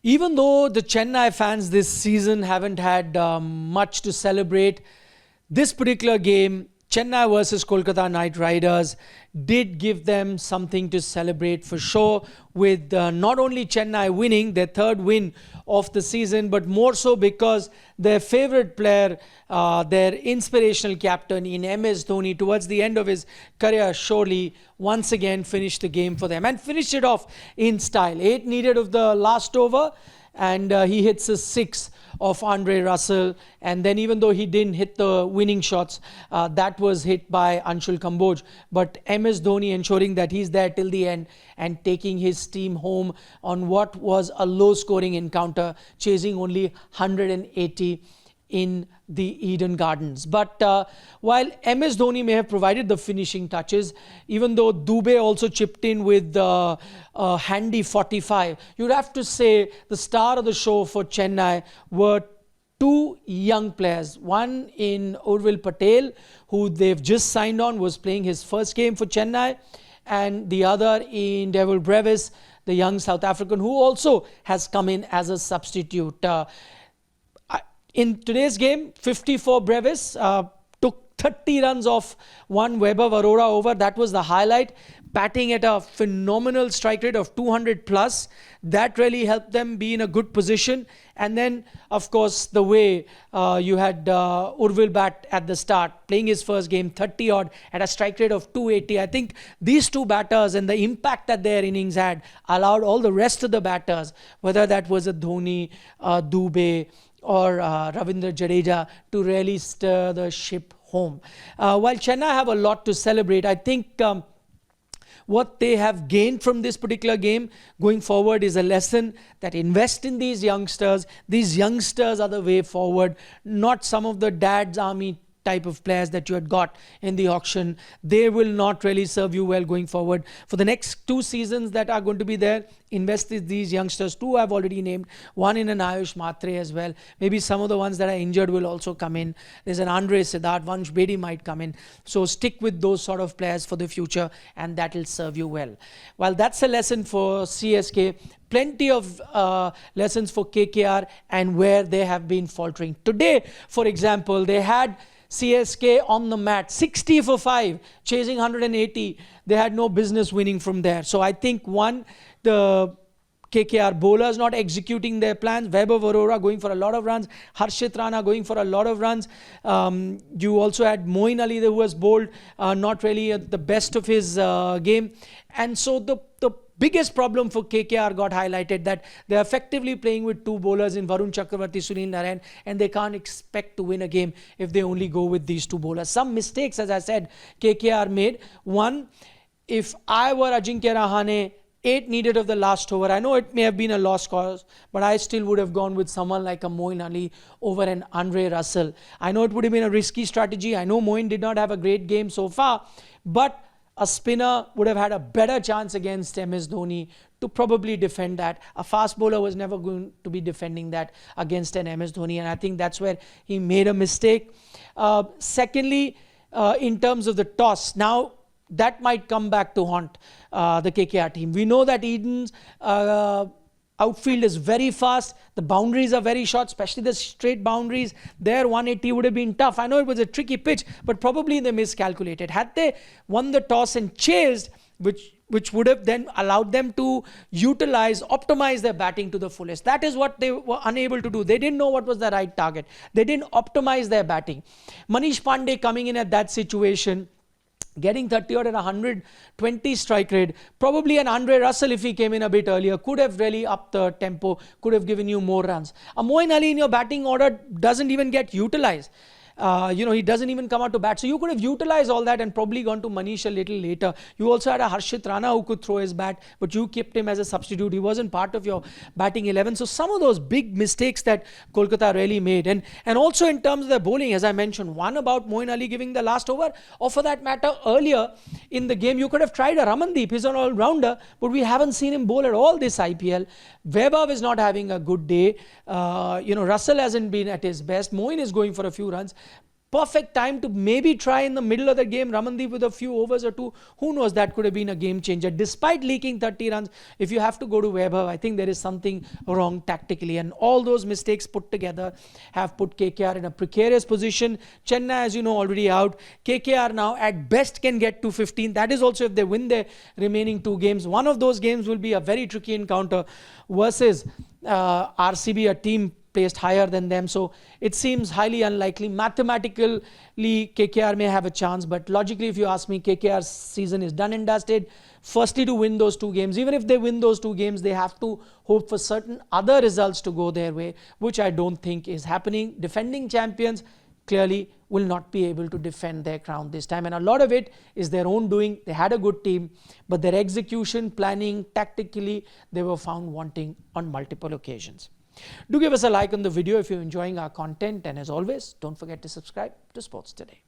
Even though the Chennai fans this season haven't had much to celebrate, this particular game, Chennai versus Kolkata Knight Riders, did give them something to celebrate for sure, with not only Chennai winning their third win of the season, but more so because their favorite player, their inspirational captain in MS Dhoni, towards the end of his career, surely once again finished the game for them and finished it off in style. 8 needed of the last over, and he hits a 6 of Andre Russell, and then even though he didn't hit the winning shots, that was hit by Anshul Kamboj, but MS Dhoni ensuring that he's there till the end and taking his team home on what was a low scoring encounter, chasing only 180 in the Eden Gardens. But while MS Dhoni may have provided the finishing touches, even though Dubey also chipped in with a handy 45, you'd have to say the star of the show for Chennai were two young players. One in Urvil Patel, who they've just signed on, was playing his first game for Chennai, and the other in Devil Brevis, the young South African, who also has come in as a substitute. In today's game, 54 Brevis, took 30 runs off one Weber Varora over. That was the highlight. Batting at a phenomenal strike rate of 200 plus. That really helped them be in a good position. And then, of course, the way you had Urvil bat at the start, playing his first game, 30 odd at a strike rate of 280. I think these two batters and the impact that their innings had allowed all the rest of the batters, whether that was a Dhoni, Dubey, or Ravindra Jadeja, to really stir the ship home. While Chennai have a lot to celebrate, I think what they have gained from this particular game going forward is a lesson that invest in these youngsters. These youngsters are the way forward, not some of the dad's army type of players that you had got in the auction. They will not really serve you well going forward. For the next 2 seasons that are going to be there, invest in these youngsters. 2 I've already named, one in an Ayush Matre as well. Maybe some of the ones that are injured will also come in. There's an Andre Siddharth, Vansh Bedi might come in. So stick with those sort of players for the future, and that will serve you well. While that's a lesson for CSK, plenty of lessons for KKR and where they have been faltering. Today, for example, they had CSK on the mat, 60 for 5, chasing 180. They had no business winning from there. So I think, one, the KKR bowlers not executing their plans. Weber Varora going for a lot of runs. Harshit Rana going for a lot of runs. You also had Moeen Ali, who was bowled not really at the best of his game. And so the biggest problem for KKR got highlighted, that they're effectively playing with 2 bowlers in Varun Chakravarti, Sunil Narayan, and they can't expect to win a game if they only go with these 2 bowlers. Some mistakes, as I said, KKR made. One, if I were Ajinkya Rahane, 8 needed of the last over. I know it may have been a lost cause, but I still would have gone with someone like a Moeen Ali over an Andre Russell. I know it would have been a risky strategy. I know Moeen did not have a great game so far, but a spinner would have had a better chance against MS Dhoni to probably defend that. A fast bowler was never going to be defending that against an MS Dhoni, and I think that's where he made a mistake. Secondly, in terms of the toss, now that might come back to haunt the KKR team. We know that Eden's outfield is very fast. The boundaries are very short, especially the straight boundaries. There, 180 would have been tough. I know it was a tricky pitch, but probably they miscalculated. Had they won the toss and chased, which would have then allowed them to optimize their batting to the fullest. That is what they were unable to do. They didn't know what was the right target. They didn't optimize their batting. Manish Pandey coming in at that situation, getting 30 odd at 120 strike rate. Probably an Andre Russell, if he came in a bit earlier, could have really upped the tempo, could have given you more runs. A Moeen Ali in your batting order doesn't even get utilized. He doesn't even come out to bat. So you could have utilized all that and probably gone to Manish a little later. You also had a Harshit Rana who could throw his bat, but you kept him as a substitute. He wasn't part of your batting 11. So some of those big mistakes that Kolkata really made. And also in terms of their bowling, as I mentioned, one about Moeen Ali giving the last over, or for that matter, earlier in the game, you could have tried a Ramandeep. He's an all-rounder, but we haven't seen him bowl at all this IPL. Weber is not having a good day. Russell hasn't been at his best. Moeen is going for a few runs. Perfect time to maybe try in the middle of the game, Ramandeep with a few overs or two. Who knows, that could have been a game changer. Despite leaking 30 runs, if you have to go to Vaibhav, I think there is something wrong tactically. And all those mistakes put together have put KKR in a precarious position. Chennai, as you know, already out. KKR now at best can get to 15. That is also if they win their remaining 2 games. One of those games will be a very tricky encounter versus RCB, a team placed higher than them. So it seems highly unlikely. Mathematically, KKR may have a chance, but logically, if you ask me, KKR's season is done and dusted. Firstly, to win those 2 games. Even if they win those 2 games, they have to hope for certain other results to go their way, which I don't think is happening. Defending champions clearly will not be able to defend their crown this time. And a lot of it is their own doing. They had a good team, but their execution, planning, tactically, they were found wanting on multiple occasions. Do give us a like on the video if you're enjoying our content, and as always, don't forget to subscribe to Sports Today.